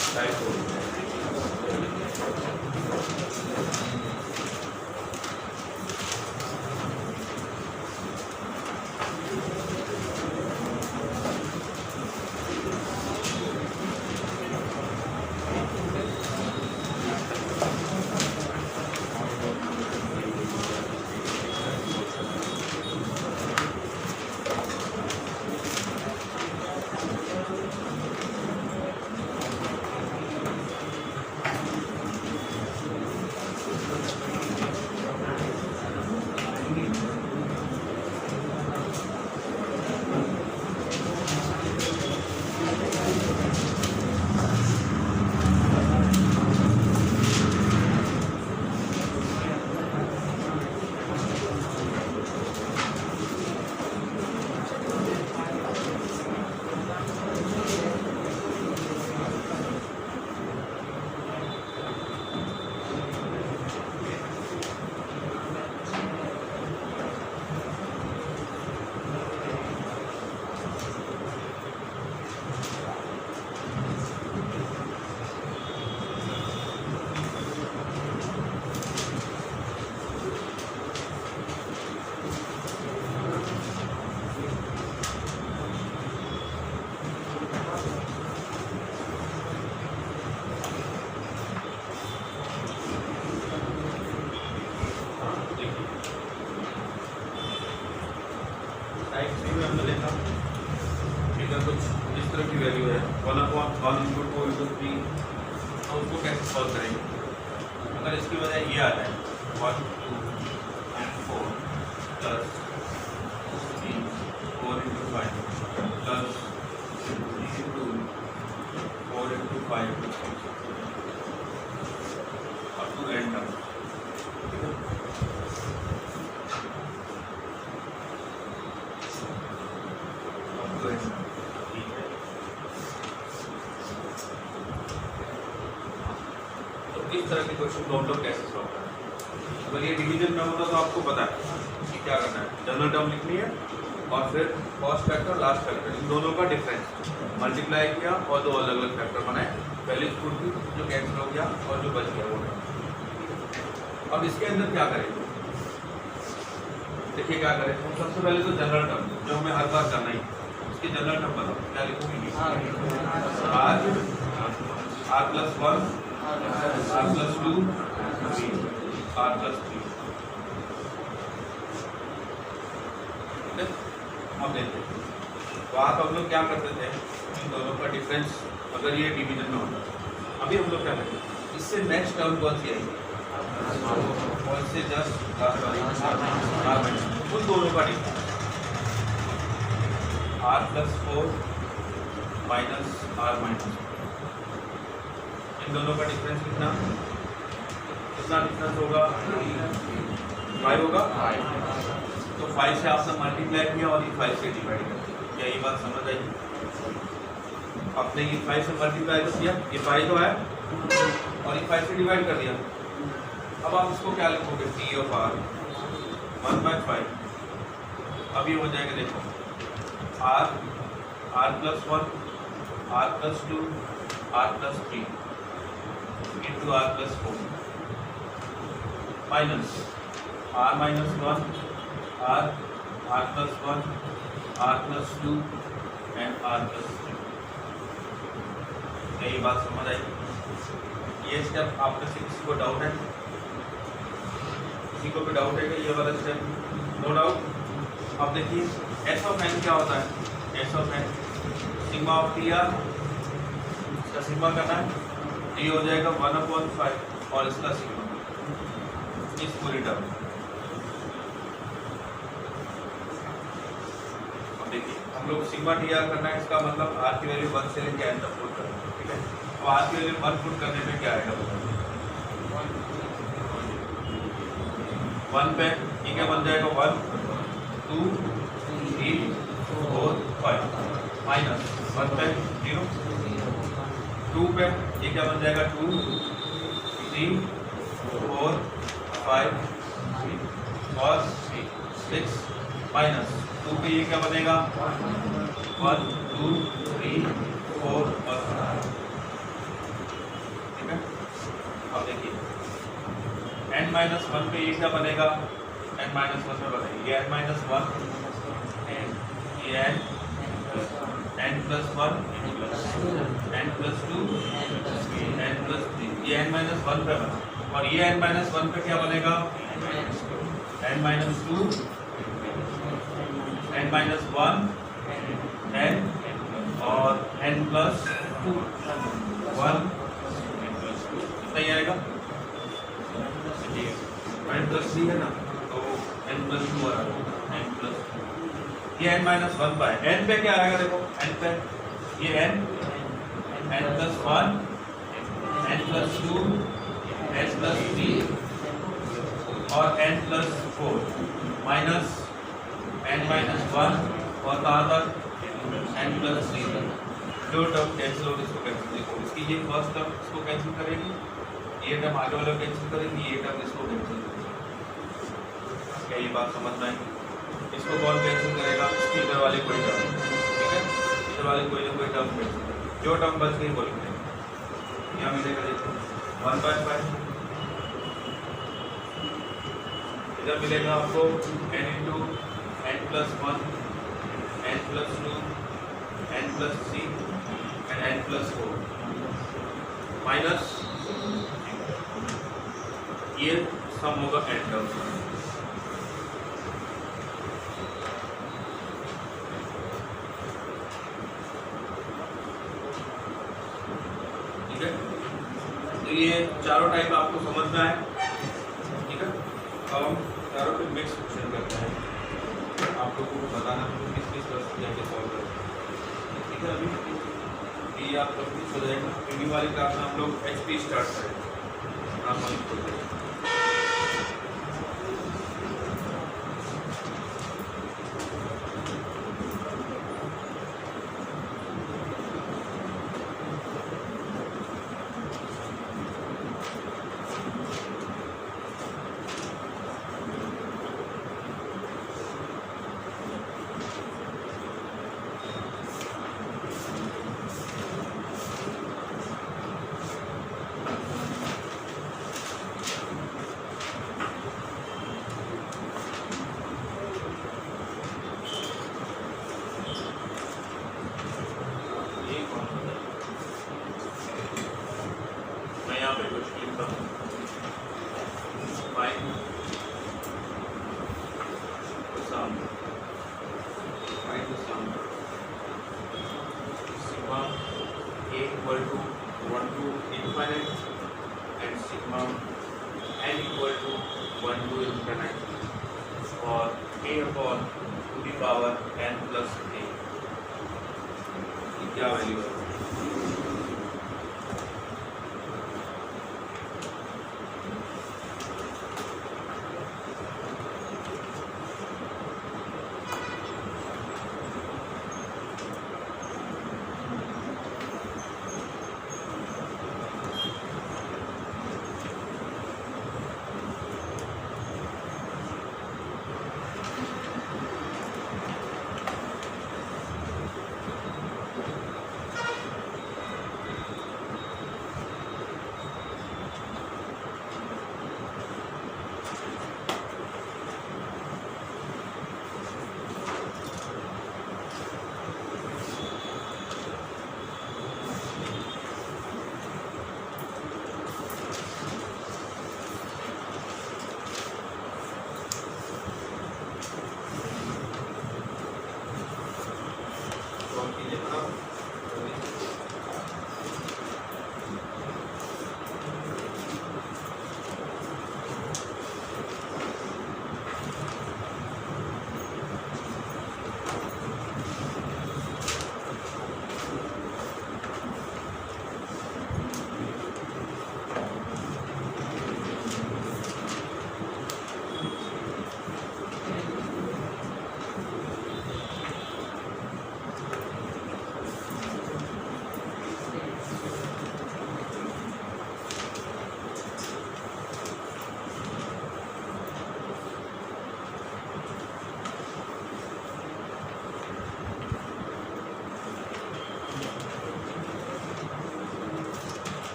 Type हो type सी में हमने देखा इधर कुछ इस तरह की वैल्यू है 1/1 इंटू 2 इंटू 3, तो उसको कैसे सॉल्व करेंगे। अगर इसकी वजह ये आता है 1 2 and 4 plus 3 4 into 5 plus 3 into 4 into 5 up to end तक। इस तरह के क्वेश्चन को हम लोग कैसे सॉल्व करें। अगर ये डिवीजन में होता तो आपको पता है कि क्या करना है, जनरल टर्म लिखनी है और फिर first factor last factor in दोनों का डिफरेंस मल्टीप्लाई किया और दो अलग अलग फैक्टर बनाए, पहले स्कूल की जो कैंसिल हो गया और जो बच गया वो। अब इसके अंदर क्या करेंगे, देखिए क्या करें। हम सबसे पहले तो जनरल टर्म जो हमें हर बार करना ही, उसकी जनरल टर्म बताओ क्या लिखोगे। r plus 1 r plus 2 r plus 3। हम देखते हैं तो आप हम लोग क्या करते थे, इन दोनों का डिफरेंस अगर ये डिवीजन में होता। अभी हम लोग क्या करते हैं, इससे नेक्स्ट टर्म कौन सी आएगी और इससे जस्ट लास्ट वाली उन दोनों का difference r plus 4 minus r minus, इन दोनों का डिफरेंस कितना डिफरेंस होगा 5 होगा। तो 5 से आपने मल्टीप्लाई किया और ये 5 से डिवाइड कर दिया। क्या ये बात समझ आई? आपने ये 5 से मल्टीप्लाई कर दिया, ये 5 तो है और ये 5 से डिवाइड कर दिया। अब आप इसको क्या लिखोगे, t ऑफ r 1/5। अब ये हो जाएगा, देखो r plus 1 r plus 2 r plus 3 into r plus 4 minus r minus 1 r plus 1 r plus 2 and r plus 3। यही बात समझ आई? ये स्टेप आप में से किसी को डाउट है? किसी को भी डाउट है कि ये वाला स्टेप? No doubt. अब देखिए एस ऑफ एन क्या होता है, S of n sigma of T r, इसका सिग्मा करना है, टी हो जाएगा 1/5 और इसका सिग्मा इस पूरी टर्म। अब देखिए हम लोग सिग्मा टी आर करना है, इसका मतलब आर की वैल्यू 1 से लेकर एन तक पुट करना है, ठीक है। अब आर की वैल्यू 1 पुट करने में क्या आएगा, 1 पे ये क्या बन जाएगा 1 2 3 4 5 माइनस 1 पे 0, 2 पे ये क्या बन जाएगा 2 3 4 5 और 6 माइनस 2 पे ये क्या बनेगा 1 2 3 4 और 5। n माइनस वन पे ये क्या बनेगा, n माइनस वन पे बनेगा ये n माइनस वन, ये n plus one, n plus two, n plus three, ये n माइनस वन पे बना, और ये n माइनस वन पे क्या बनेगा, n minus two, n minus one, n और n प्लस वन, कितना ही आएगा, n प्लस थ्री है ना, तो n प्लस टू आ रहा है, n प्लस टू, ये n माइनस वन पे है, n पे क्या आएगा देखो, n पे ये n plus one, n plus two, n plus three और n plus four minus n minus one और कहाँ तक n प्लस थ्री तक, जो टर्म कैंसिल होगी इसको कैंसिल देखो, इसकी ये फर्स्ट टर्म इसको कैंसिल करेगी, ये टर्म आगे वाला कैंसिल करेगी, ये टर्म इसको कैंसिल करेगी, क्या ये बात समझ में आएगी, इसको कौन कैंसिल करेगा, इसकी इधर वाली कोई टर्म, ठीक है, इधर वाली कोई ना कोई टर्म कैंसिल करेगी, जो टर्म बच गई वो लिख देंगे, यहाँ मिलेगा देखो 1/5, इधर मिलेगा आपको n into n plus one, n plus two, n plus three and n plus four minus ये सम होगा n टर्म्स का, ठीक है, तो ये चारों टाइप आपको समझ में आए, ठीक है, अब हम चारों पे मिक्स क्वेश्चन करते हैं, आप लोगों को बताना किस किस तरह से जाके सॉल्व करते हैं, ठीक है, अभी ये आप कंप्लीट हो जाएगा, वीडियो वाली क्लास में हम लोग HP स्टार्ट करेंगे, आप मत खोलिए। और a upon to the power n plus a, क्या वैल्यू है,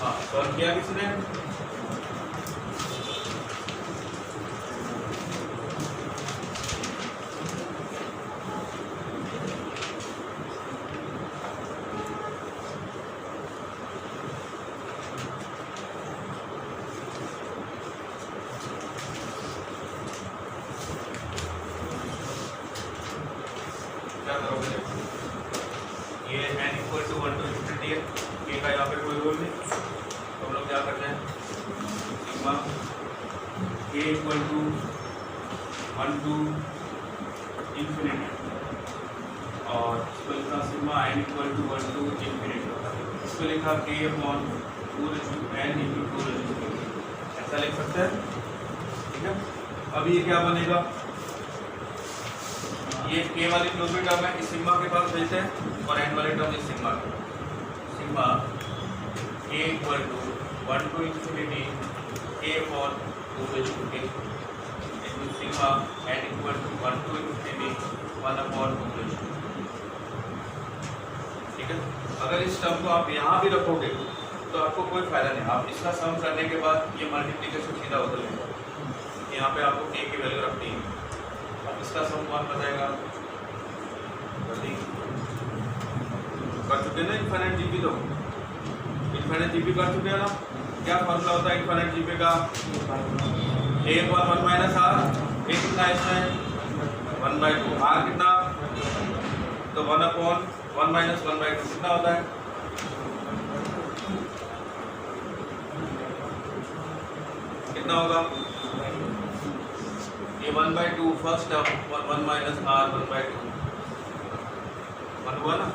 हाँ सॉल्व किया किसने? क्या करोगे? ये n equal to 1 to infinity है, k का यहाँ पे कोई रोल नहीं, तो हम लोग क्या करते हैं sigma k equal to 1 to infinity और इसको लिखा sigma n equal to 1 to infinity, इसको लिखा k अपॉन 2n इंटू 2, ऐसा लिख सकते हैं। ठीक है, अब ये क्या बनेगा? ये k वाली क्लोजर टर्म है, इस सिग्मा के पास भेजते हैं और n वाले टर्म इस सिग्मा के, sigma k equal to 1 to infinity k upon 2 k into sigma n equal to 1 to infinity 1 upon 2। ठीक है, अगर इस टर्म को आप यहाँ भी रखोगे तो आपको कोई फायदा नहीं, आप इसका सम करने के बाद ये मल्टीप्लिकेशन सीधा उधर ले जाओ, यहाँ पे आपको k की वैल्यू रखनी है। अब इसका सम कौन बताएगा? कर चुके ना इनफाइनाइट जीपी, तो इनफाइनाइट जीपी कर चुके हैं ना। क्या फॉर्मूला होता है इनफाइनाइट जीपी का? a पर 1 माइनस आर, a कितना इसमें 1/2, आर कितना? तो 1 अपॉन 1 माइनस 1/2 कितना होता है? कितना होगा? ये 1/2 फर्स्ट टर्म और 1 माइनस आर 1/2 1 हुआ ना,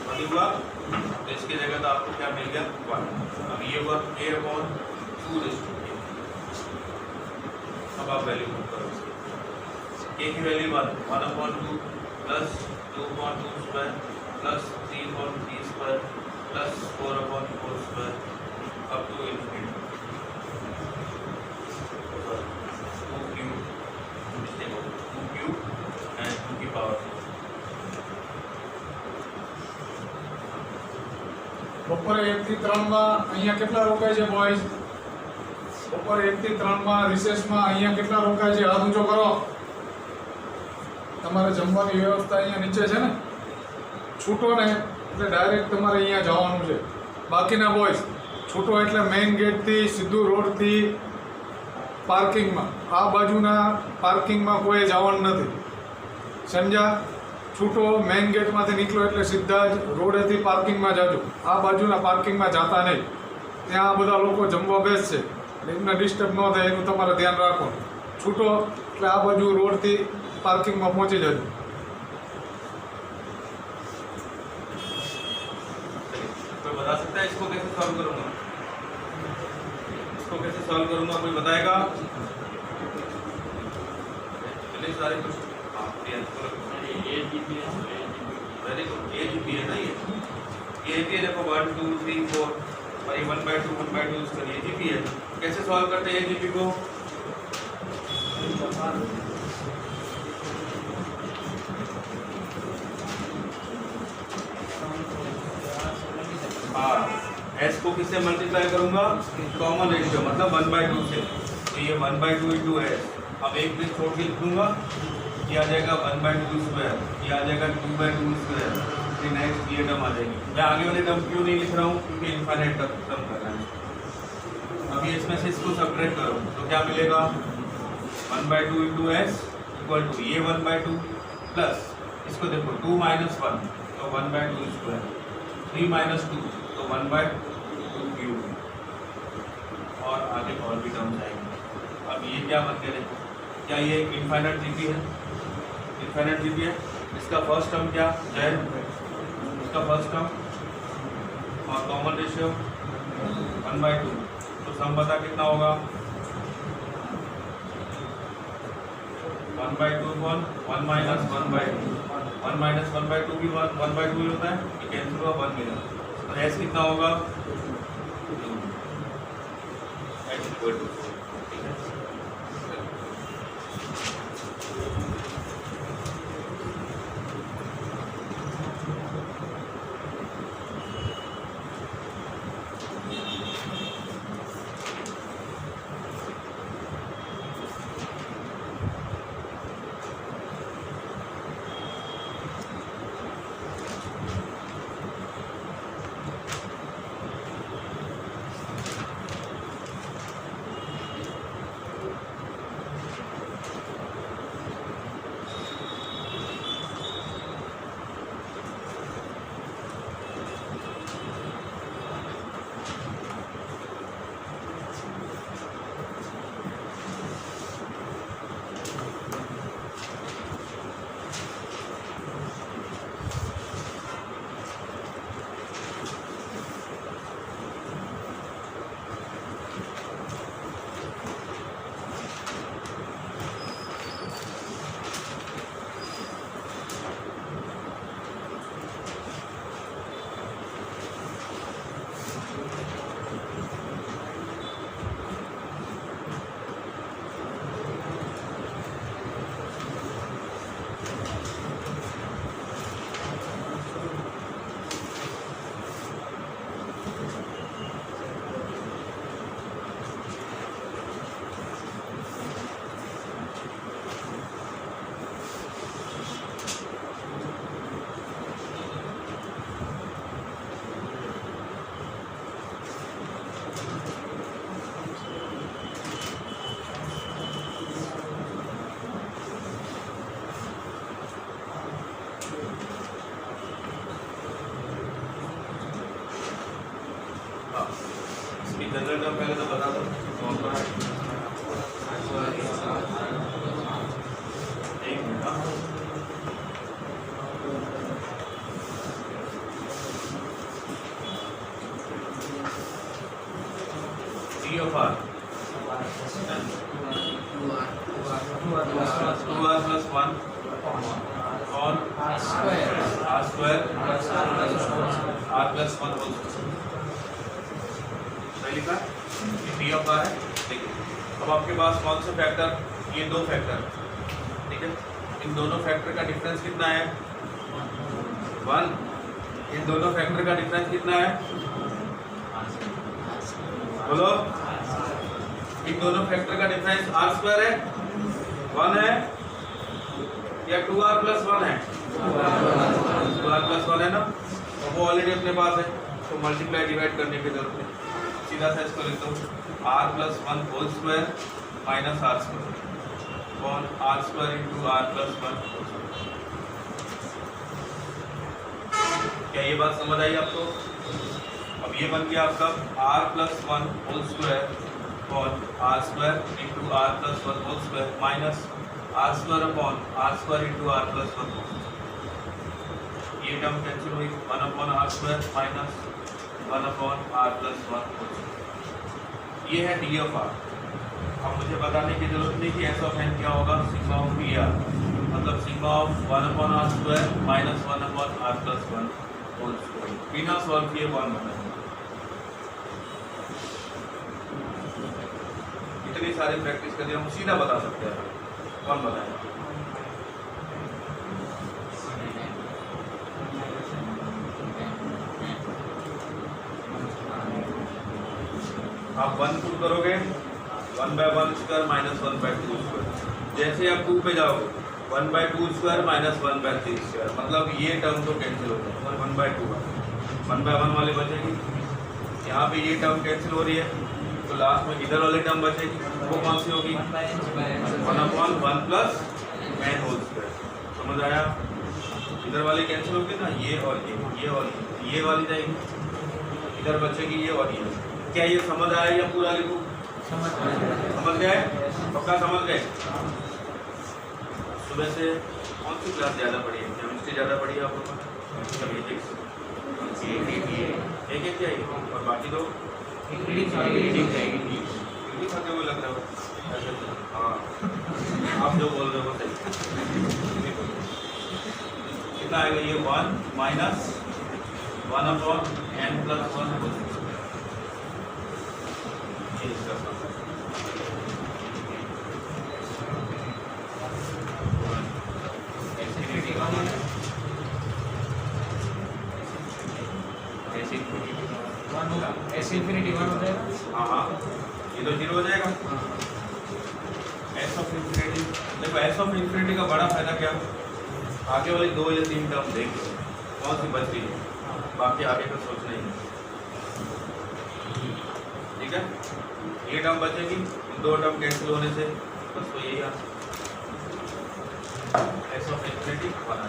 1 हुआ, तो इसकी जगह तो आपको क्या मिल गया? 1। अब ये हुआ a अपॉन 2। अब आप वैल्यू पुट करो इसकी, a की value 1 upon 2 plus 2 upon 2 square plus 3 upon 3 square plus 4 upon 4 square up to infinity 2 and 2 की पावर। બપોરે 1 થી 3 માં અહીંયા કેટલા રોકાય છે બોયઝ? બપોરે 1 થી 3 માં રિસેસમાં અહીંયા કેટલા રોકાય છે? હાથ ઊંચો કરો। તમારે જમવાની વ્યવસ્થા અહીંયા નીચે છે ને, છૂટો ને એટલે ડાયરેક્ટ તમારે અહીંયા જવાનું છે। બાકીના બોયઝ છૂટો એટલે મેઇન ગેટથી સીધું રોડથી પાર્કિંગમાં, આ બાજુના પાર્કિંગમાં કોઈ જવાનું નથી, સમજ્યા? છૂટો મેઇન ગેટમાંથી નીકળો એટલે સીધા જ રોડેથી પાર્કિંગમાં જાજો, આ બાજુના પાર્કિંગમાં જતા નહીં, ત્યાં આ બધા લોકો જમવા બેસશે એટલે એમને ડિસ્ટર્બ ન થાય એનું તમારે ધ્યાન રાખો। છૂટો એટલે આ બાજુ રોડથી પાર્કિંગમાં પહોંચી જજો। कोई बता सकता है इसको कैसे सॉल्व करूंगा? इसको कैसे सॉल्व करूंगा, कोई बताएगा? चलिए सारे कुछ वेरी गुड, ए जी पी है ना, ये भी देखो 1 2 3 4 और ये 1/2 1/2 इसका ए जी पी है। कैसे सॉल्व करते हैं ए जी पी को? हाँ, एस को किससे मल्टीप्लाई करूंगा? कॉमन रेशियो मतलब 1/2 से, तो ये 1/2 इंटू एस। अब एक भी छोड़ के लिख दूंगा, ये आ जाएगा 1/2 स्क्वायर, ये आ जाएगा 2/2 स्क्वायर, फिर नेक्स्ट ये टर्म आ जाएगी। मैं आगे वाले टर्म क्यों नहीं लिख रहा हूँ? क्योंकि इनफाइनाइट टर्म कर रहा है। अभी इसमें से इसको सब्ट्रैक्ट करो तो क्या मिलेगा? 1/2 इंटू एस इक्वल टू ये 1/2 प्लस इसको देखो 2 माइनस 1 तो 1/2 स्क्वायर, 3 माइनस 2 तो 1/2 क्यूब, और आगे और भी टर्म्स आएंगे। अब ये क्या बन गया देखो, क्या ये इनफाइनाइट जीपी है? इनफाइनाइट जीपी है। इसका फर्स्ट टर्म क्या है? इसका फर्स्ट टर्म और कॉमन रेशियो 1/2, तो सम बता कितना होगा? 1/2 1 माइनस 1/2, 1 माइनस 1/2 भी 1/2 ही होता है, ये कैंसिल हुआ 1 मिला, तो एस कितना होगा? एस इक्वल टू, ठीक है। जनरल टर्म पहले तो बता दो कौन सा है। एक minute T of R 2R plus 1 on R square R plus 1 whole square। सही लिखा T of R है। देखिए अब आपके पास कौन से फैक्टर, ये दो फैक्टर, ठीक है, इन दोनों फैक्टर का डिफरेंस कितना है 1। इन दोनों फैक्टर का डिफरेंस कितना है बोलो। इन दोनों फैक्टर का डिफरेंस R स्क्वायर है 1 है या 2R plus 1 है 2R plus 1 है ना, तो वो ऑलरेडी अपने पास है तो मल्टीप्लाई डिवाइड करने की जरूरत नहीं, सीधा सा इसको लिख दो R plus 1 whole square minus R square upon R square into R plus 1। क्या ये बात समझ आई आपको? अब ये बन गया आपका R plus 1 whole square upon R square into R plus 1 whole square minus R square upon R square into R plus 1 whole square. ये टर्म कैंसिल हुई 1 upon R square minus 1 upon R plus 1 whole square. ये है T of R। अब मुझे बताने की जरूरत नहीं कि S of n क्या होगा, सिग्मा ऑफ P R मतलब sigma of 1 upon R square minus 1 upon R plus 1 whole square. बिना सॉल्व किए 1 बनाएंगे। इतनी सारी प्रैक्टिस करके हम सीधा बता सकते हैं। कौन बताएगा? आप 1 2 करोगे 1 by 1 square minus 1 by 2 square. जैसे आप 2 पे जाओगे 1 by 2 square minus 1 by 3 square, मतलब ये टर्म तो कैंसिल हो जाएगा 1 by 2 1 by 1 वाली बचेगी। यहाँ पे ये टर्म कैंसिल हो रही है तो लास्ट में इधर वाली टर्म बचेगी, वो कौन सी होगी 1 upon 1 plus n whole square. समझ आया? इधर वाली कैंसिल होगी ना, ये और ये वाली जाएगी, इधर बचेगी ये और ये। क्या ये समझ आया या पूरा लिखूं? समझ गए? पक्का समझ गए? सुबह से कौन सी क्लास ज़्यादा पढ़ी है? केमिस्ट्री ज़्यादा पढ़ी है आप लोगों ने? एक चाहिए और बाकी दो खाते हुए लग रहा हो। हाँ आप जो बोल रहे हो सही। कितना आएगा ये 1 minus 1 upon n plus 1 whole ये इसका सम ऐसे इंफिनिटी 1 हो जाएगा। हाँ ये तो 0 हो जाएगा। एस ऑफ इंफिनिटी, देखो एस ऑफ इंफिनिटी का बड़ा फायदा क्या, आगे वाली 2 या 3 टर्म देख कौन सी बच रही है, बाकी आगे का सोचना ही नहीं। ठीक है, ये टर्म बचेगी, 2 टर्म कैंसिल होने से बस तो यही आता एस ऑफ इंफिनिटी बना।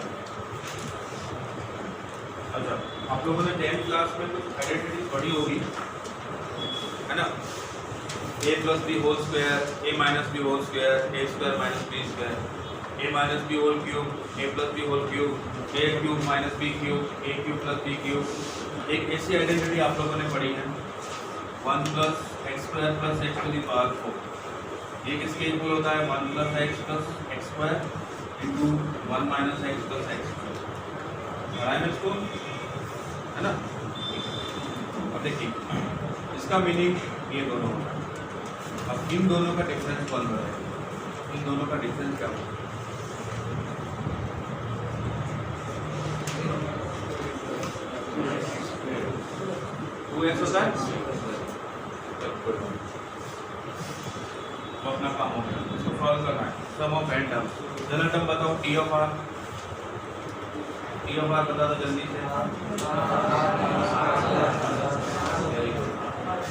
अच्छा आप लोगों ने 10th क्लास में कुछ आइडेंटिटी पढ़ी होगी है ना, a plus B whole square, a minus B whole square, a square minus B square, a minus B whole cube, a plus B whole cube, a cube minus B cube, a cube plus B cube. एक ऐसी identity आप लोगों ने पढ़ी है 1 plus X square plus X to the power 4। ये किसके equal होता है 1 plus X square into 1 minus X plus X square. इसको है ना। अब देखिए इसका मीनिंग ये दोनों होता है। अब इन दोनों का डिफरेंस कौन बताएगा? इन दोनों का डिफरेंस क्या होगा? 2x होता है। तो अपना काम हो गया, इसको सॉल्व करना है। Sum of n terms, general term बताओ T of R। T of R बता दो जल्दी से।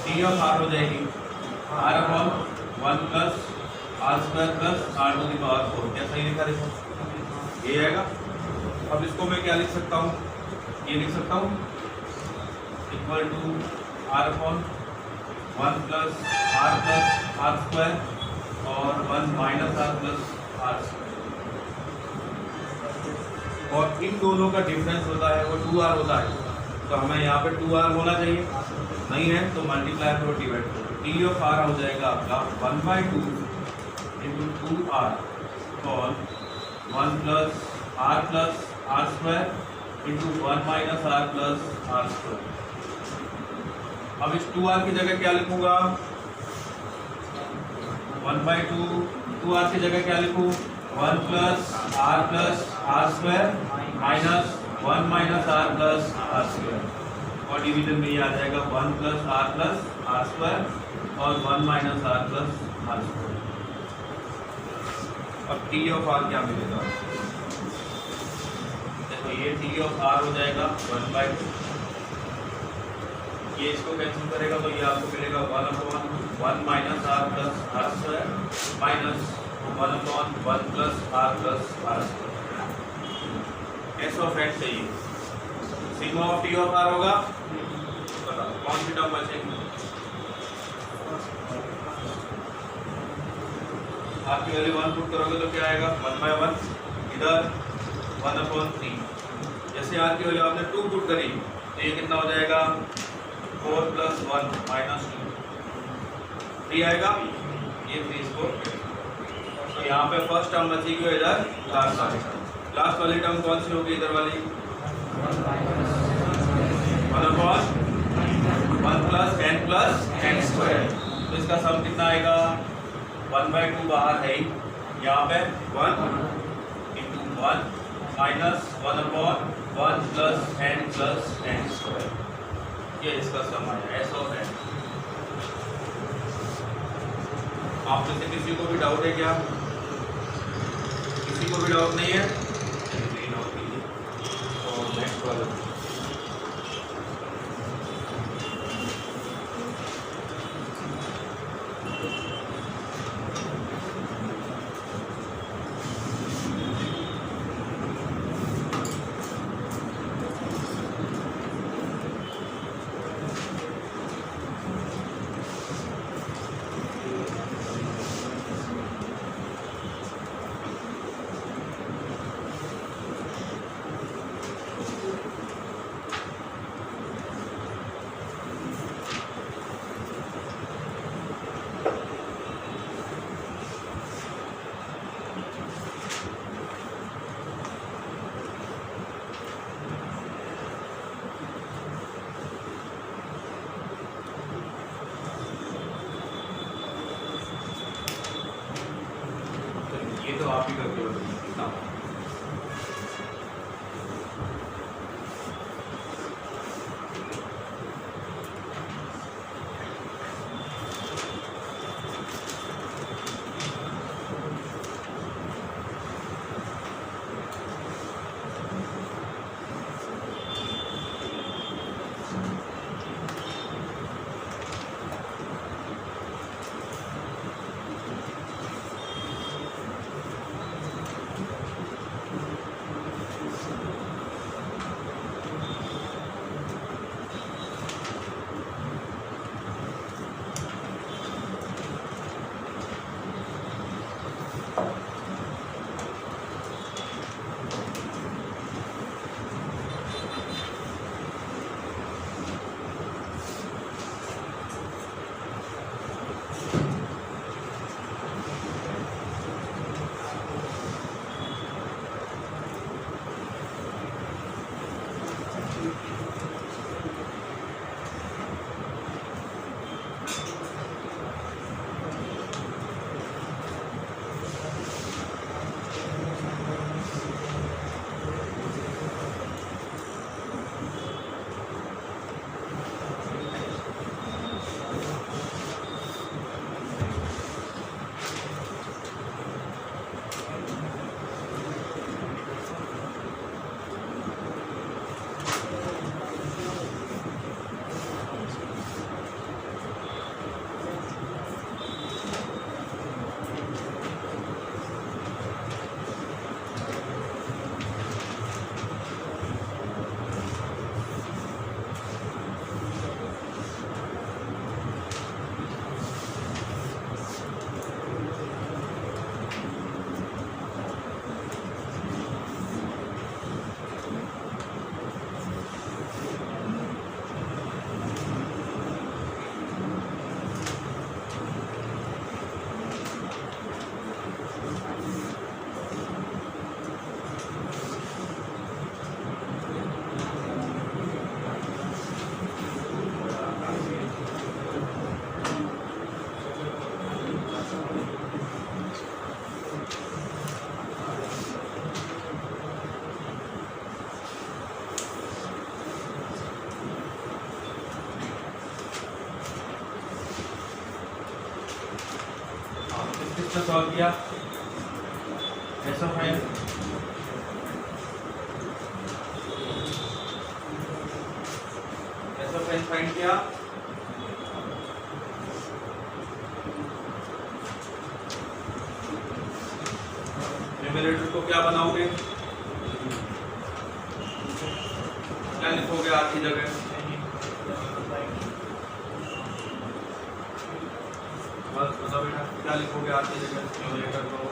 T ऑफ R हो जाएगी R upon 1 plus R square plus R to the power 4। क्या सही लिखा देखो, ये आएगा। अब इसको मैं क्या लिख सकता हूँ, ये लिख सकता हूँ equal to R upon 1 plus R square और 1 minus R plus R square. और इन दोनों का डिफरेंस होता है वो 2r होता है, तो हमें यहाँ पे 2r होना चाहिए, नहीं है तो मल्टीप्लाई करो डिवाइड करो। टी ऑफ आर हो जाएगा आपका 1/2 इंटू 2r और 1 plus R square into 1 minus R plus R square. अब इस 2r की जगह क्या लिखूंगा? 1/2 2r की जगह क्या लिखूँ? 1 plus R square minus 1 minus R plus R square. और डिवीजन में ये आ जाएगा 1 प्लस आर स्क्वायर और 1 minus R plus R square. अब टी ऑफ आर क्या मिलेगा? देखो ये टी ऑफ आर हो जाएगा 1/2, ये इसको कैंसिल करेगा तो ये आपको मिलेगा 1/1 minus R plus R square minus 1/1 plus R square. S of eight चाहिए, sigma of T of R होगा, बताओ कौन सी टर्म बचेगी? आपकी वैल्यू 1 पुट करोगे तो क्या आएगा? 1/1, इधर 1/3। जैसे आर की वैल्यू आपने 2 पुट करी तो ये कितना हो जाएगा? 4 + 1 -2 3 आएगा, ये 3 इसको। तो यहाँ पे फर्स्ट टर्म बचेगी इधर लास्ट वाली टर्म कौन सी होगी? इधर वाली 1/1 + n स्क्वायर। तो इसका सम कितना आएगा? 1/2 बाहर है ही, यहाँ पे 1 × 1 माइनस 1/1 + n स्क्वायर। ये इसका सम आया एस ऑफ n। आप में से किसी को भी डाउट है क्या? किसी को भी डाउट नहीं है? तो नेक्स्ट वाला तो आप ही करके बताइए कितना। से सॉल्व किया एस ऑफ एन फाइंड किया न्यूमरेटर को क्या बनाओगे क्या लिखोगे आर की जगह बस बताओ बेटा क्या लिखोगे आर की जगह न्यूमरेटर को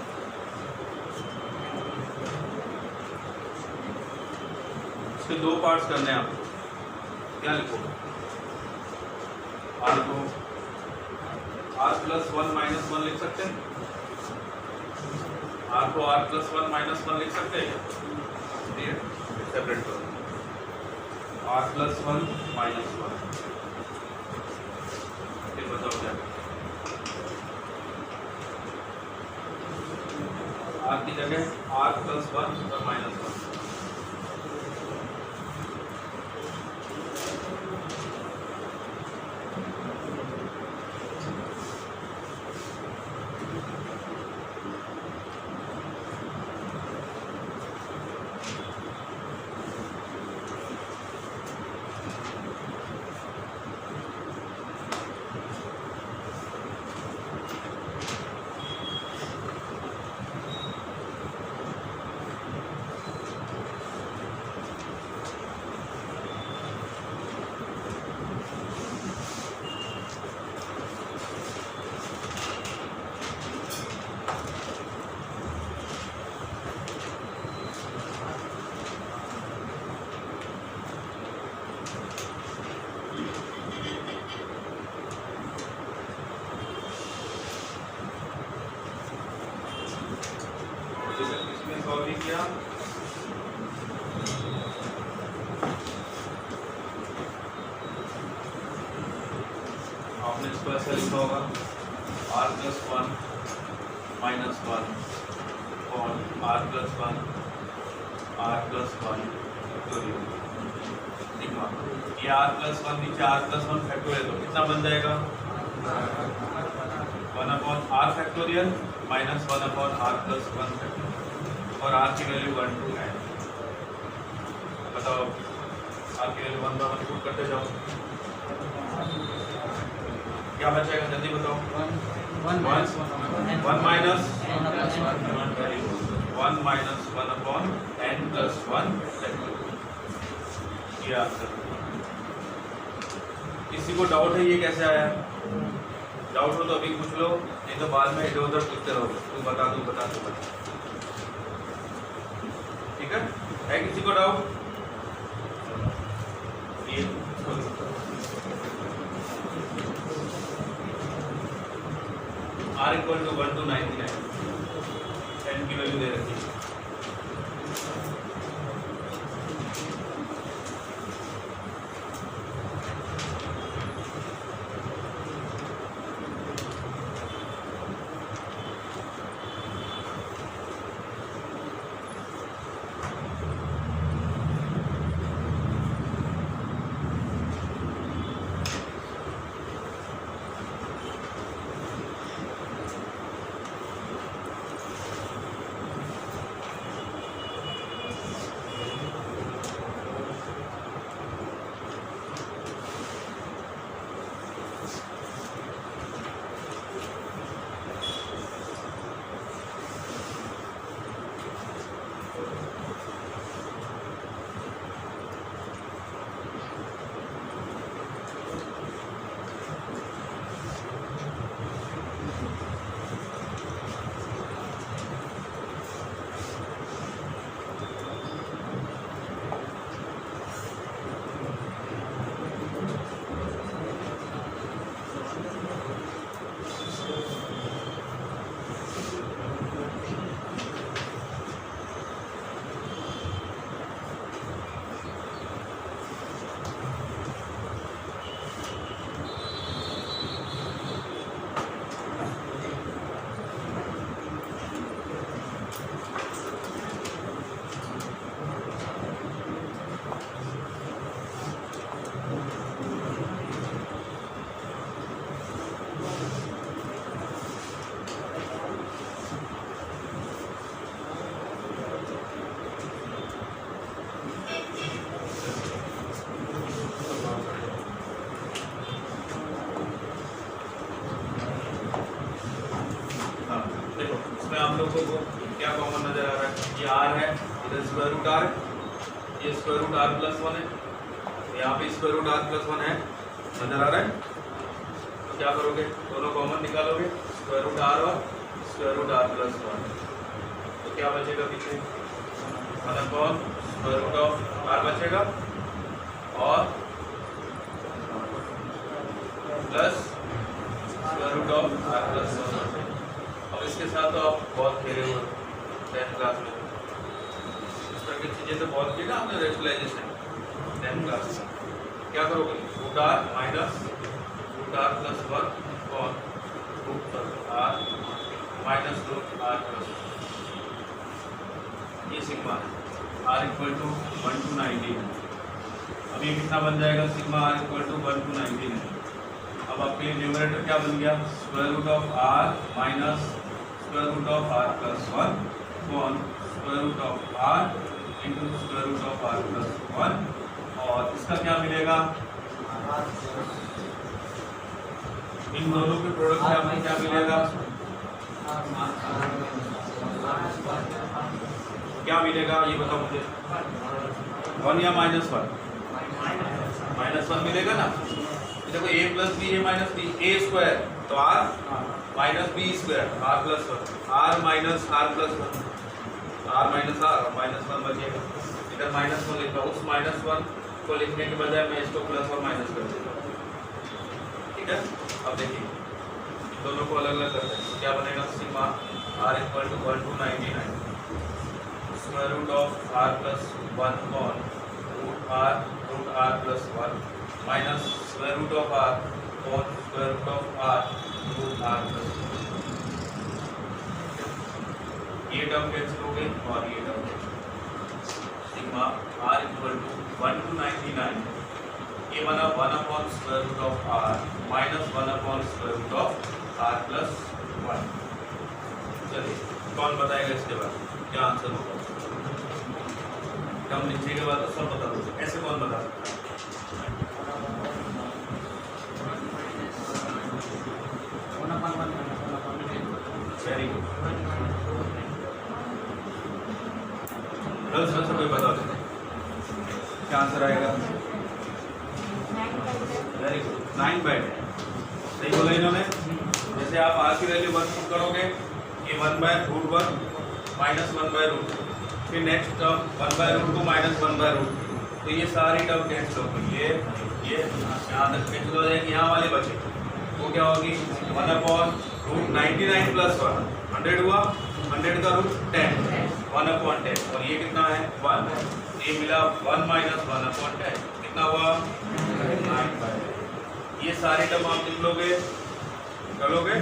इसके दो पार्ट्स करने हैं आपको क्या लिखोगे आर को R plus one minus one लिख सकते हैं आर को R plus one minus one लिख सकते हैं क्या सेपरेट करो R plus one minus one फिर बताओ क्या आर की जगह आर प्लस वन और माइनस वन सॉल्व किया आपने इसको ऐसा लिखा होगा R plus one minus one और आर प्लस वन ये आर प्लस वन नीचे आर प्लस वन फैक्टोरियल तो कितना बन जाएगा one upon R factorial minus one upon R plus one factorial और आर की वैल्यू 1 2 है बताओ आर की वैल्यू 1 बाय 1 पुट करते जाओ क्या बचेगा जल्दी बताओ 1 minus 1 minus 1 upon n plus 1 ये आंसर किसी को डाउट है ये कैसे आया डाउट हो तो अभी पूछ लो नहीं तो बाद में इधर उधर पूछते रहो तू बता दो ठीक है किसी को डाउट ये R equal to 1 to 99 n की वैल्यू दे रखी है लोगों को क्या कॉमन नजर आ रहा है? ये आर है, इधर स्क्वायर रूट आर है, ये स्क्वायर रूट आर प्लस 1 है, यहाँ पे स्क्वायर रूट आर प्लस 1 है, नजर आ रहा है? तो क्या करोगे? दोनों कॉमन निकालोगे, स्क्वायर रूट आर और स्क्वायर रूट आर प्लस 1, तो क्या बचेगा पीछे? 1 upon square root of R बचेगा और plus square root of R plus 1। अब इसके साथ तो आप बहुत खेले हुए 10th क्लास में, इस तरह की चीज़ें तो बहुत की ना आपने, रेशनलाइजेशन 10th क्लास में। क्या करोगे? Root R minus root R plus 1 और root R minus root R plus 1, ये सिग्मा है। आर इक्वल टू 1 to 19 है। अब ये कितना बन जाएगा? Sigma R equal to 1 to 19 है। अब आपके लिए न्यूमरेटर क्या बन गया? Square root of R minus square root of R plus 1 upon square root of R into square root of R plus 1, और इसका क्या मिलेगा? इन दोनों के प्रोडक्ट से आपको क्या मिलेगा? क्या मिलेगा ये बताओ मुझे? 1 या -1? -1 मिलेगा ना। देखो a plus B, a minus B, a square तो r minus B square, r plus 1, r minus r plus 1, r minus r, -1 बचेगा। इधर -1 लिखा, उस -1 को लिखने के बजाय मैं इसको प्लस और माइनस कर देता हूँ, ठीक है। अब देखिए दोनों को अलग अलग करते हैं, तो क्या बनेगा? Sigma r equal to 1 to 99 square root of r plus 1 upon root r plus 1 minus square root of r upon square root of r root r plus 1। ये टर्म कैंसिल हो गई और ये term cancel. Sigma r equal to 1 to 99, ये बना 1 upon square root of r minus 1 upon square root of r plus 1। चलिए कौन बताएगा इसके बाद क्या आंसर होगा? टर्म लिखने के बाद तो सब बता दो, ऐसे कौन बता सकता है? वेरी गुड, गर्ल्स में से कोई बता दो क्या आंसर आएगा? वेरी गुड, 9/10 सही बोला इन्होंने। जैसे आप आर की वैल्यू 1 पुट करोगे, ये 1/√1 माइनस 1/√2, फिर नेक्स्ट टर्म 1/√2 माइनस 1/√2, तो ये सारी टर्म कैंसिल हो गई। ये यहाँ तक कैंसिल हो जाएगी, यहाँ वाले बचे वो क्या होगी? 1 अपॉन रूट 99 प्लस 1, 100 हुआ, 100 का रूट 10, 1 अपॉन 10, और ये कितना है? 1, ये मिला 1 माइनस 1 अपॉन 10, कितना हुआ? 9/10। ये सारी टर्म आप लिख लोगे, कर लोगे?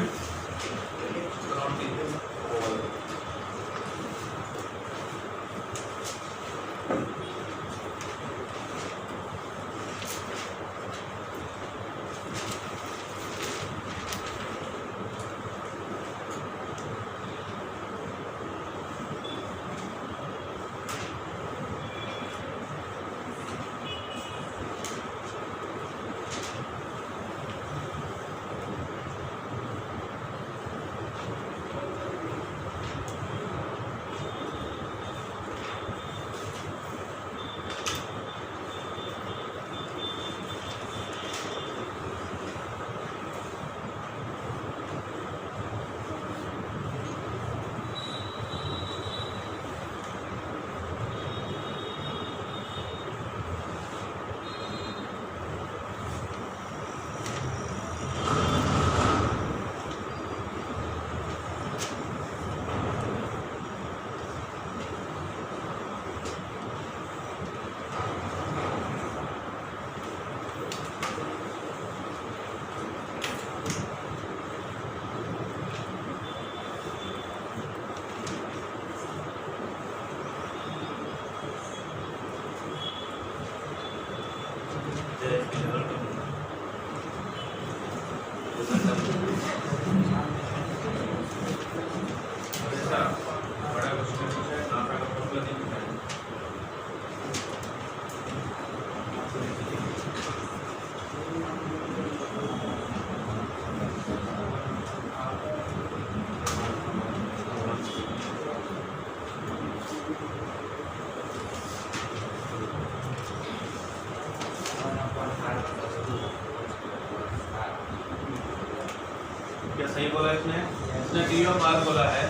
सही बोला इसने डी ऑफ आर बोला है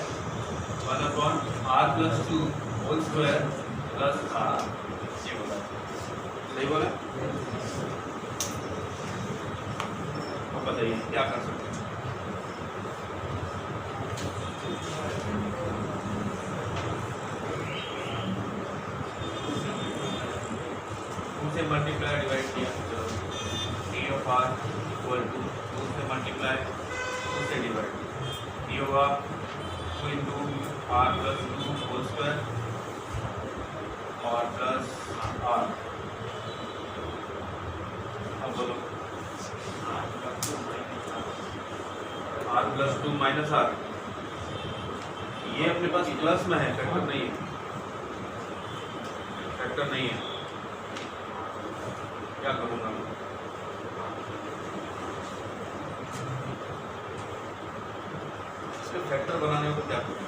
1/r+2 whole square plus are, ये बोला सही बोला। अब बताइए क्या कर सकते हैं। मल्टीप्लाई डिवाइड किया D of R equal to 2 से मल्टीप्लाई 2 से डिवाइड डी होगा 2 इंटू r+2 होल स्क्वायर और प्लस आर। अब बोलो r+2 माइनस आर, ये अपने पास प्लस में है, फैक्टर नहीं है, फैक्टर नहीं है। क्या करूँगा मैं? इसके फैक्टर बनाने को क्या करूँ?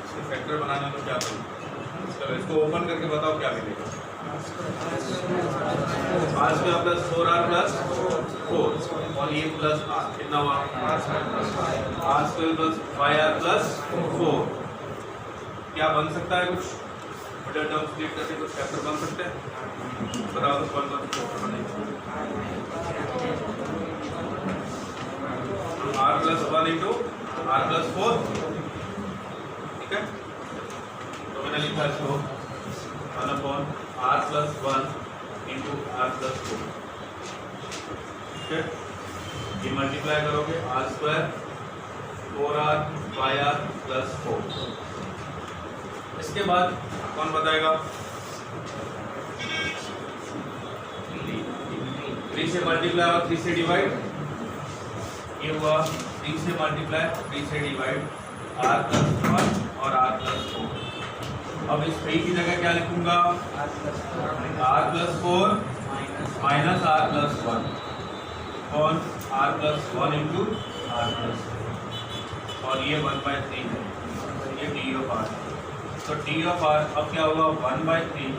इसके फैक्टर बनाने को क्या करूँ? इसको ओपन करके बताओ क्या मिलेगा। r square plus 4r plus 4 और ये प्लस r कितना हुआ? r square plus 5r plus 4। क्या बन सकता है? कुछ मिडिल टर्म स्प्लिट करके कुछ फैक्टर बन सकते हैं? बताओ तो कौन कौन से फैक्टर बनेंगे? r+1 इंटू r+4, ठीक है। तो मैंने लिखा इसको 1/r+1 इंटू r+4, ठीक है। ये मल्टीप्लाई करोगे r square 4r 5r plus 4। इसके बाद कौन बताएगा? 3 से मल्टीप्लाई और 3 से डिवाइड, ये हुआ 3 से मल्टीप्लाई 3 से डिवाइड r+1 और r+4। अब इस 3 की जगह क्या लिखूंगा? r+4 माइनस r+1 और r+1 इंटू r+4 और ये 1/3 है, ये डी ऑफ आर। तो डी ऑफ आर अब क्या होगा? 1/3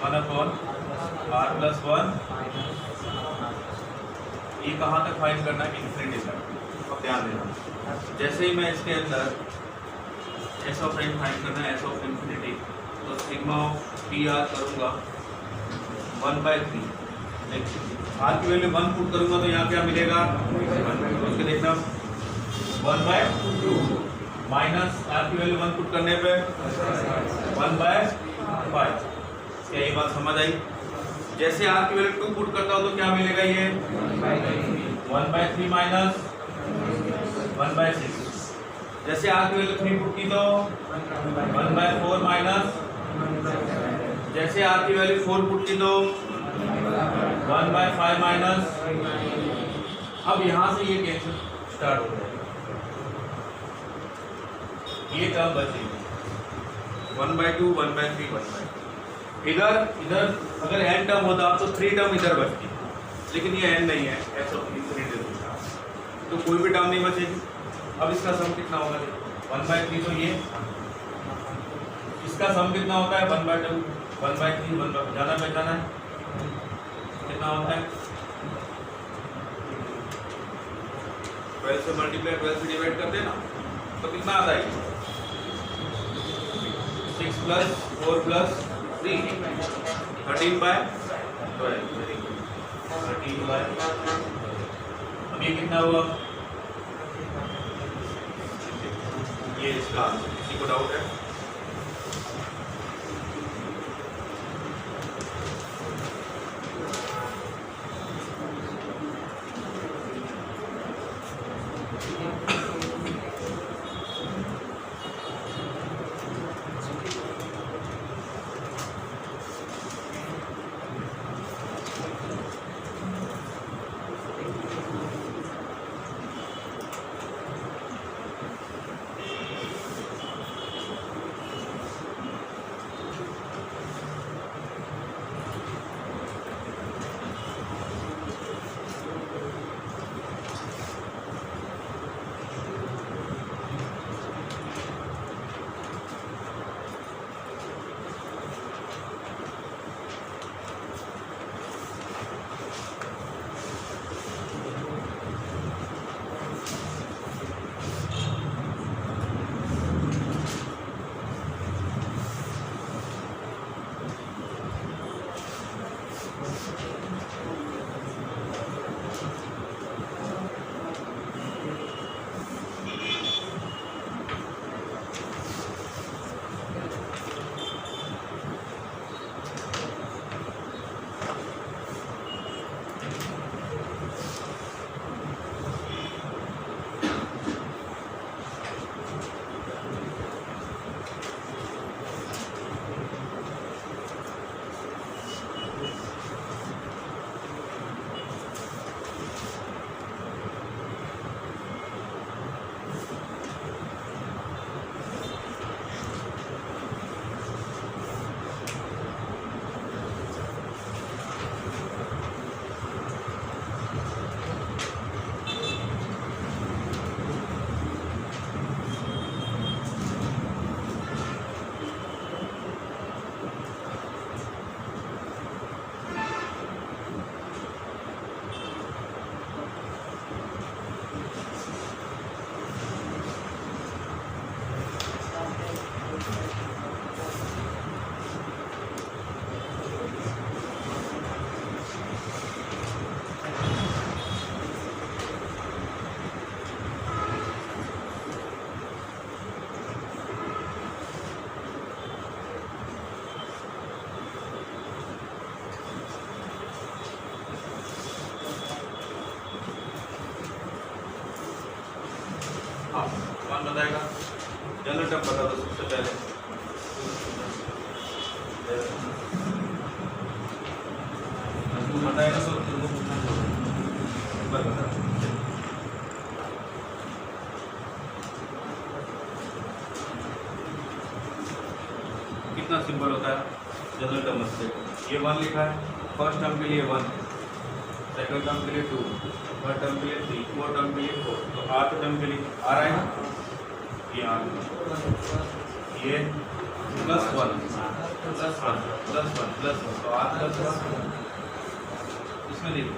1/r+1। ये कहाँ तक फाइंड करना है? इन्फिनिटी तक। अब ध्यान देना, जैसे ही मैं इसके अंदर एस ऑफ एन फाइंड करना है, एस ऑफ इन्फिनिटी, तो सिग्मा ऑफ पी आर करूँगा 1/3। आर की वैल्यू 1 पुट करूँगा तो यहाँ क्या मिलेगा? 1/2। उसके देखना 1/2 माइनस आर की वैल्यू 1 पुट करने पे 1/5। क्या ये बात समझ आई? जैसे आर की वैल्यू 2 पुट करता हूँ तो क्या मिलेगा? ये 1/3 माइनस 1/6। जैसे आर की वैल्यू 3 पुट की तो 1/4 माइनस, जैसे आर की वैल्यू 4 पुट की तो 1/5 माइनस। अब यहाँ से ये कैंसिल स्टार्ट हो जाएगा, ये टर्म बचेगी 1/2 1/3 1/2। इधर अगर n टर्म होता तो 3 टर्म इधर बचती, लेकिन ये n नहीं है, एस ऑफ इन्फिनिटी, तो कोई भी टर्म नहीं बचेगी। अब इसका सम कितना होगा? 1/3, तो ये इसका सम कितना होता है? 1/2 1/3 1/2 जाना पहचाना है कितना होता है? 12 से मल्टीप्लाई 12 से डिवाइड करते हैं ना, तो कितना आता है? 6 + 4 + 3 13/12। 13/, अब ये कितना हुआ? ये इसका किसी को डाउट है? टर्म बता दो सबसे पहले। तू बताएगा तो तुमको पूछना बता। कितना सिंपल होता है जनरल टर्म से। ये 1 लिखा है, फर्स्ट टर्म के लिए 1, सेकंड टर्म के लिए 2, थर्ड टर्म के लिए 3, फोर्थ टर्म के लिए 4, तो आठ टर्म के लिए आ रहा है ना, ये आ रहा है, ये +1 तो आठ +1 इसमें देखो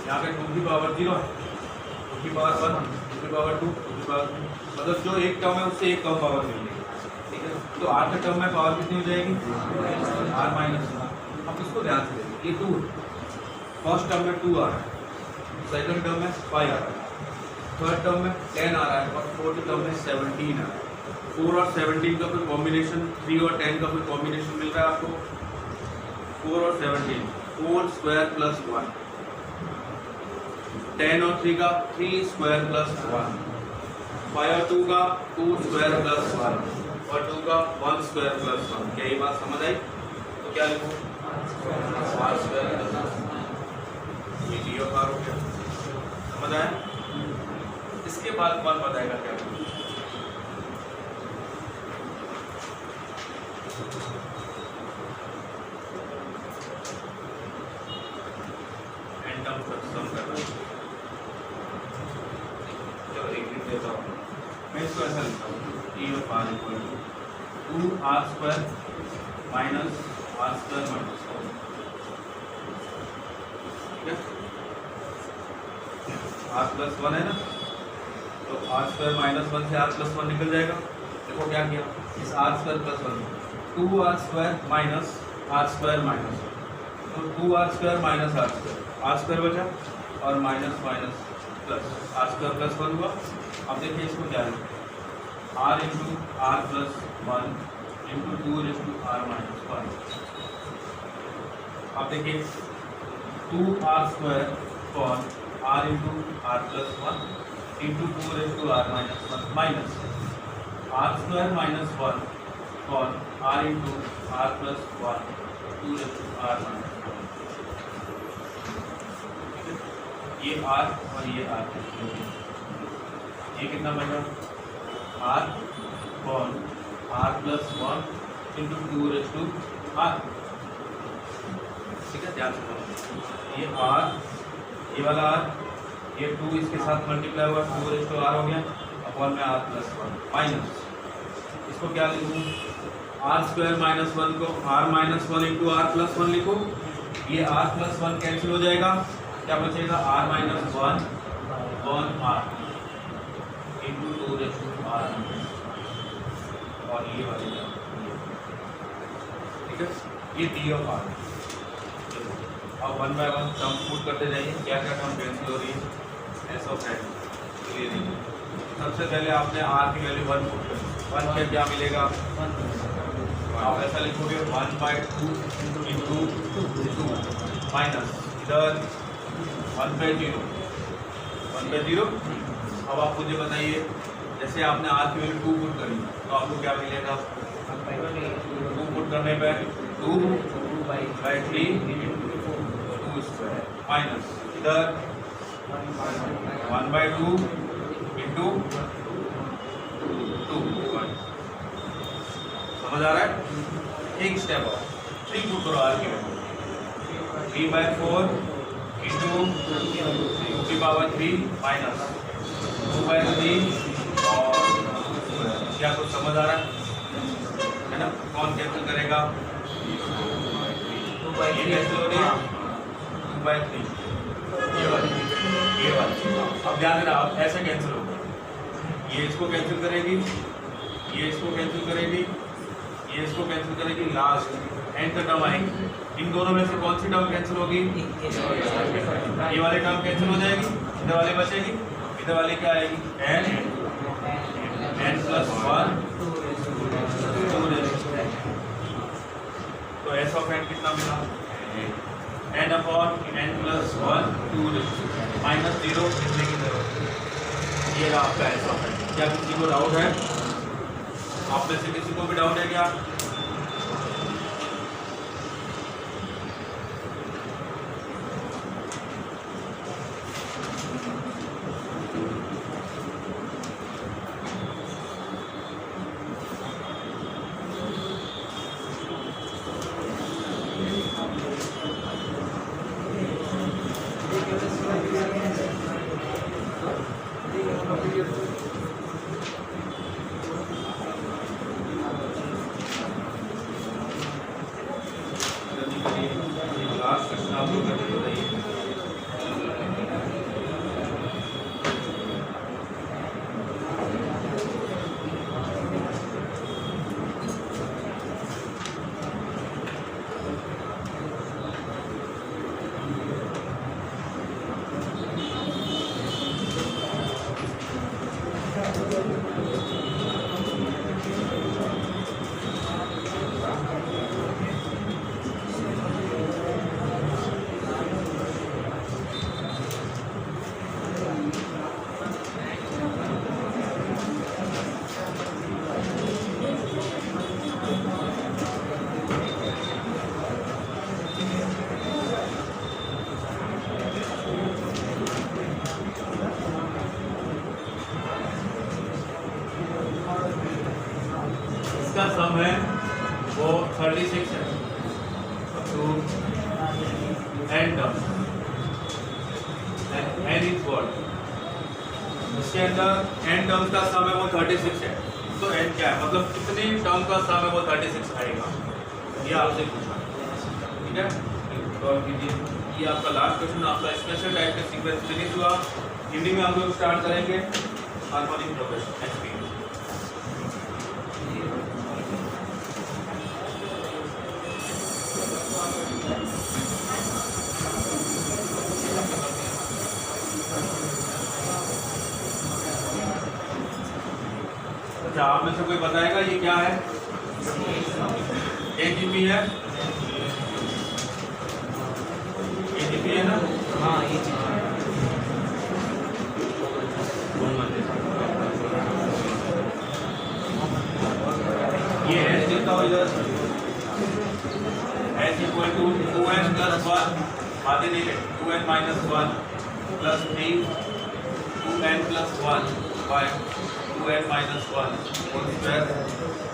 यहाँ पे 2 की पावर 0 है, 2 की पावर 1, 2 की पावर 2, 2 की पावर 3, मतलब जो एक टर्म है उससे एक कम पावर मिलेगी। ठीक है, तो आठ टर्म में पावर कितनी हो जाएगी, r माइनस। अब इसको ध्यान से देखिए, ये 2 फर्स्ट टर्म में 2 आ रहा है, सेकंड टर्म में 5 आ रहा है, थर्ड टर्म में 10 आ रहा है और फोर्थ टर्म में 17 आ रहा है। 4 और 17 का कोई कॉम्बिनेशन, 3 और 10 का कोई कॉम्बिनेशन मिल रहा है आपको, 4 और 17 4 स्क्वायर प्लस 1, 10 और 3 का 3 स्क्वायर प्लस 1, 5 और 2 का 2 स्क्वायर प्लस 1 और 2 का 1 स्क्वायर प्लस 1। क्या ये बात समझ आई? तो क्या लिखो, r स्क्वायर प्लस 1, ये d ऑफ r हो गया। समझ आया? इसके बाद कौन बताएगा क्या? एन टर्म तक सम करना। चलो एक लिख देता हूँ मैं, इसको ऐसा लिखता हूँ, d of r equal to 2r square minus r square minus 4। ठीक है, r प्लस 1 है ना, तो r स्क्वायर माइनस 1 से r प्लस 1 निकल जाएगा। देखो क्या किया, इस r square plus 1 2r square minus r square minus, तो 2r square minus r square बचा और minus minus plus r square plus 1 हुआ। अब देखिए इसको क्या है, r into r plus 1 into 2 raise to r minus 1। अब देखिए 2r square for r into r plus 1 into 2 raise to r minus 1 minus r square minus 1 और r into r plus 1 2 raise to r minus 1। ये r और ये r, ये कितना बचा, r और r plus 1 into 2 raise to r। ठीक है, ध्यान से ये r, ये वाला r, ये 2 इसके साथ मल्टीप्लाई हुआ 2 रेज़ टू r हो गया अपॉन में r प्लस 1 माइनस, इसको क्या लिखूँ, r स्क्वायर माइनस 1 को r minus 1 into r plus 1 लिखो। ये r प्लस 1 कैंसिल हो जाएगा, क्या बचेगा r minus 1 1 r into 2 raise to r और ये वाली। ठीक है, ये d ऑफ r। अब 1 बाय 1 टर्म पुट करते जाइए, क्या क्या टर्म कैंसिल हो रही है, s ऑफ n। सबसे पहले आपने r की वैल्यू 1 पुट कर, 1 पे क्या मिलेगा, आप ऐसा लिखोगे 1 बाय 2 इंटू 2 माइनस इधर 1 बाय 0 अब आप मुझे बताइए, जैसे आपने r की वैल्यू 2 पुट करी तो आपको क्या मिलेगा, 2 पुट करने पे 2 बाय 3 2 स्क्वायर माइनस इधर 1 बाय 2 इंटू 2। समझ आ रहा है? एक स्टेप और 3 पुट करो r की वैल्यू, 3 बाय 4 इंटू 2 की पावर 3 माइनस 2 बाय 3 और क्या कुछ समझ आ रहा है ना? कौन कैंसिल करेगा, 2 बाय 3 कैंसिल हो रही है, 2 बाय 3 ये वाली। अब ध्यान देना, अब ऐसे कैंसिल होगा, ये इसको कैंसिल करेगी, ये इसको कैंसिल करेगी, ये इसको कैंसिल करेगी, लास्ट एंड का टर्म आएगी। इन दोनों में से कौन सी टर्म कैंसिल होगी, ये वाली टर्म कैंसिल हो जाएगी, इधर वाली बचेगी, इधर वाली क्या आएगी, n प्लस 1 तो s ऑफ n कितना मिला, n upon n plus 1 2 minus 0 लिखने की जरूरत। ये रहा आपका s ऑफ n। क्या किसी को डाउट है? आप में से किसी को भी डाउट है क्या? लास्ट क्वेश्चन आप लोग करके बताइए। इसका सम है वो 36 है तो n term n is what, इसके अंदर n टर्म्स का सम है वो 36 है। तो n क्या है, मतलब कितने टर्म का सम है वो 36 आएगा, ये आपसे पूछा। ठीक है, और कीजिए। ये आपका लास्ट क्वेश्चन, आपका स्पेशल टाइप का सीक्वेंस फिनिश हुआ। हिंदी में हम लोग स्टार्ट करेंगे हार्मोनिक प्रोग्रेशन एचपी। अच्छा, आप में से कोई बताएगा ये क्या है? एजीपी है, एजीपी है ना? हाँ ये ये एच देता हूँ इधर, H equal to 2n plus 1, आगे नहीं है 2n minus 1 plus 3 2n plus 1 by 2n minus 1 whole square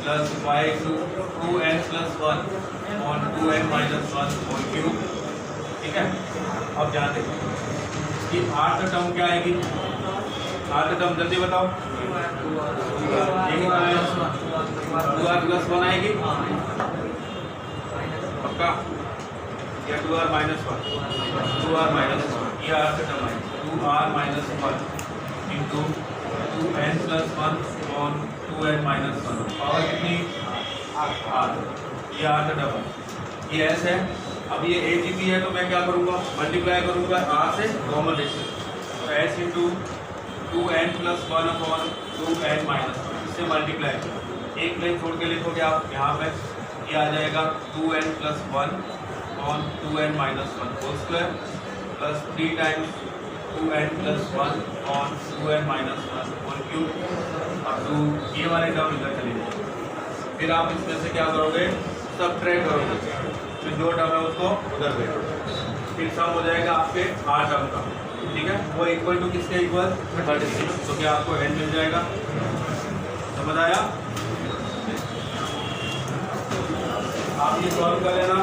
plus y to 2n plus 1 on 2n minus 1 whole cube. ठीक है, अब ध्यान दें कि आठ टर्म क्या आएगी, आठ टर्म जल्दी बताओ। 2r प्लस 1 आएगी पक्का, या 2r माइनस 1, 2r माइनस 1, ये आठ टर्म आएगी 2r minus 1 into 2n plus 1 on 2n minus 1, power कितनी 8, ये आठ टर्म, ये s है। अब ये एजीपी है तो मैं क्या करूँगा, मल्टीप्लाई करूँगा r से कॉमन लेकर, तो s into 2n plus 1 upon 2n minus 1, इससे मल्टीप्लाई एक लाइन छोड़ के लिखोगे आप यहाँ पे, ये आ जाएगा 2n plus 1 on 2n minus 1 whole square plus 3 times 2n plus 1 on 2n minus 1 whole cube. अब टू ये वाले टर्म इधर चले जाएंगे, फिर आप इसमें से क्या करोगे, सबट्रैक्ट करोगे, फिर जो टर्म है उसको उधर भेजोगे, फिर सम हो जाएगा आपके 8 टर्म का। ठीक है, वो इक्वल टू किसके इक्वल 36, तो क्या आपको n मिल जाएगा, समझ आया? आप ये सॉल्व कर लेना।